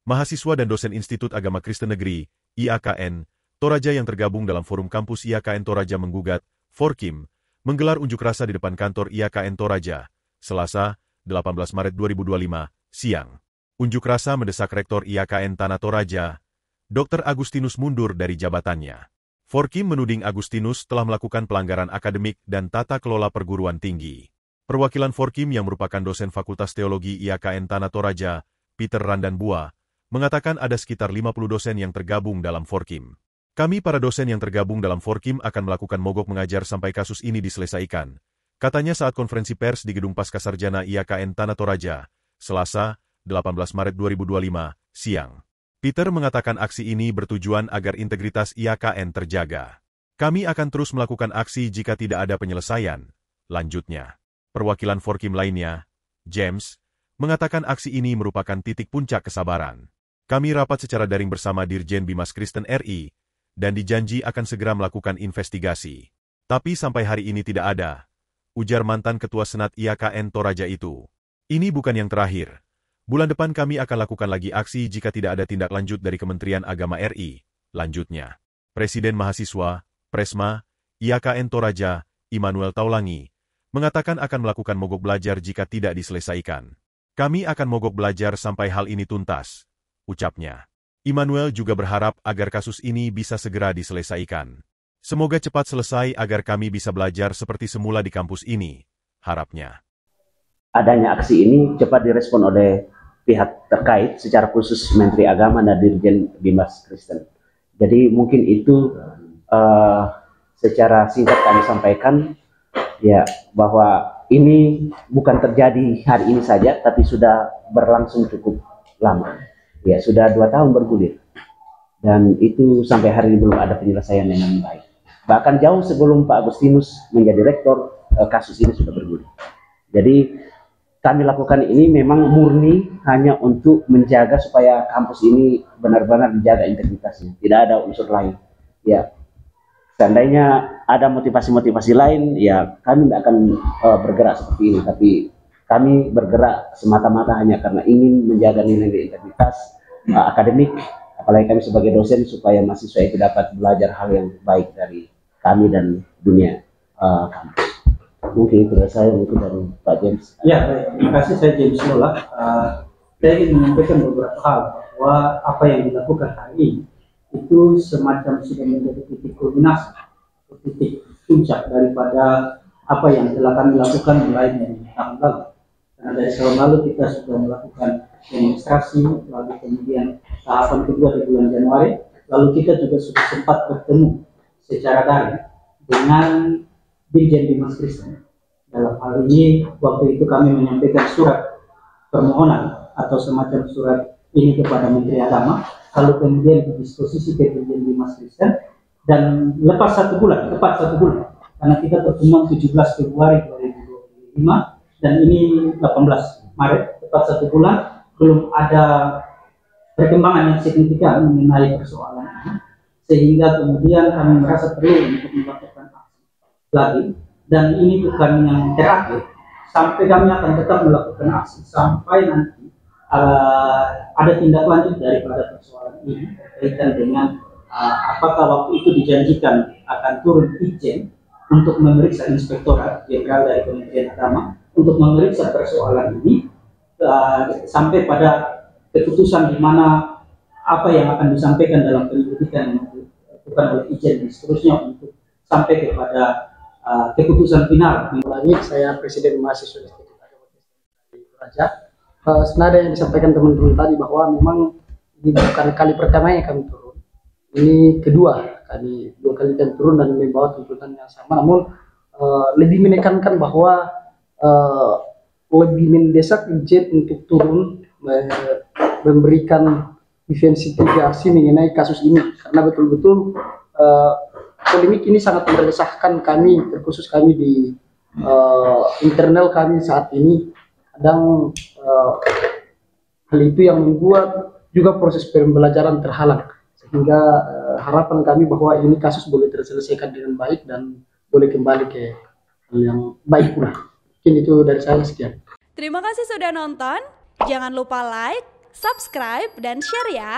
mahasiswa dan dosen Institut Agama Kristen Negeri, IAKN, Toraja yang tergabung dalam forum kampus IAKN Toraja menggugat, Forkim, menggelar unjuk rasa di depan kantor IAKN Toraja, Selasa, 18 Maret 2025, siang. Unjuk rasa mendesak Rektor IAKN Tanah Toraja, Dr. Agustinus mundur dari jabatannya. Forkim menuding Agustinus telah melakukan pelanggaran akademik dan tata kelola perguruan tinggi. Perwakilan Forkim yang merupakan dosen Fakultas Teologi IAKN Tanah Toraja, Peter Randanbua, mengatakan ada sekitar 50 dosen yang tergabung dalam Forkim. Kami para dosen yang tergabung dalam Forkim akan melakukan mogok mengajar sampai kasus ini diselesaikan, katanya saat konferensi pers di Gedung Pascasarjana IAKN Tanah Toraja, Selasa, 18 Maret 2025, siang. Peter mengatakan aksi ini bertujuan agar integritas IAKN terjaga. Kami akan terus melakukan aksi jika tidak ada penyelesaian, lanjutnya. Perwakilan Forkim lainnya, James, mengatakan aksi ini merupakan titik puncak kesabaran. Kami rapat secara daring bersama Dirjen Bimas Kristen RI, dan dijanji akan segera melakukan investigasi. Tapi sampai hari ini tidak ada, ujar mantan Ketua Senat IAKN Toraja itu. Ini bukan yang terakhir. Bulan depan kami akan lakukan lagi aksi jika tidak ada tindak lanjut dari Kementerian Agama RI, lanjutnya. Presiden Mahasiswa, Presma, IAKN Toraja, Immanuel Taulangi, mengatakan akan melakukan mogok belajar jika tidak diselesaikan. Kami akan mogok belajar sampai hal ini tuntas, ucapnya. Immanuel juga berharap agar kasus ini bisa segera diselesaikan. Semoga cepat selesai agar kami bisa belajar seperti semula di kampus ini, harapnya. Adanya aksi ini cepat direspon oleh pihak terkait, secara khusus Menteri Agama dan Dirjen Bimas Kristen. Jadi mungkin itu secara singkat kami sampaikan, ya, bahwa ini bukan terjadi hari ini saja, tapi sudah berlangsung cukup lama. Ya, sudah 2 tahun bergulir. Dan itu sampai hari ini belum ada penyelesaian dengan baik. Bahkan jauh sebelum Pak Agustinus menjadi rektor, kasus ini sudah bergulir. Jadi kami lakukan ini memang murni hanya untuk menjaga supaya kampus ini benar-benar dijaga integritasnya. Tidak ada unsur lain. Ya, seandainya ada motivasi-motivasi lain, ya kami tidak akan bergerak seperti ini. Tapi kami bergerak semata-mata hanya karena ingin menjaga nilai integritas akademik, apalagi kami sebagai dosen, supaya mahasiswa itu dapat belajar hal yang baik dari kami dan dunia kampus. Mungkin itu dari saya, mungkin dari Pak James. Ya, baik. Terima kasih. Saya James Lola. Saya ingin menyampaikan beberapa hal bahwa apa yang dilakukan hari ini itu semacam sudah menjadi titik kulminasi, titik puncak daripada apa yang telah kami lakukan mulai dari tahun lalu. Karena dari tahun lalu kita sudah melakukan demonstrasi, lalu kemudian tahapan kedua di bulan Januari, lalu kita juga sudah sempat bertemu secara daring dengan Dirjen Bimas Kristen. Dalam hal ini, waktu itu kami menyampaikan surat permohonan atau semacam surat ini kepada Menteri Agama, lalu kemudian didisposisi ke Dirjen Bimas Kristen, dan lepas tepat 1 bulan, karena kita pertemuan 17 Februari 2025, dan ini 18 Maret, tepat 1 bulan, belum ada perkembangan yang signifikan mengenai persoalan ini, sehingga kemudian kami merasa perlu untuk melakukan aksi lagi. Dan ini bukan yang terakhir, sampai kami akan tetap melakukan aksi sampai nanti ada tindak lanjut daripada persoalan ini berkaitan dengan apakah waktu itu dijanjikan akan turun Itjen untuk memeriksa Inspektorat Jenderal dari Kementerian Agama untuk memeriksa persoalan ini sampai pada keputusan di mana apa yang akan disampaikan dalam penyelidikan yang dilakukan oleh Itjen dan seterusnya untuk sampai kepada keputusan final. Lagi saya Presiden Mahasiswa Institut Agama Kristen di Toraja. Senada yang disampaikan teman-teman tadi bahwa memang ini bukan kali pertamanya kami turun. Ini kedua kali, 2 kali kami turun dan membawa tuntutan yang sama. Namun lebih menekankan bahwa lebih mendesak Itjen untuk turun memberikan investigasi mengenai kasus ini, karena betul-betul polemik ini sangat meresahkan kami, terkhusus kami di internal kami saat ini. Kadang hal itu yang membuat juga proses pembelajaran terhalang, sehingga harapan kami bahwa ini kasus boleh terselesaikan dengan baik dan boleh kembali ke hal yang baik pula. Mungkin itu dari saya, sekian. Terima kasih sudah nonton, jangan lupa like, subscribe, dan share ya.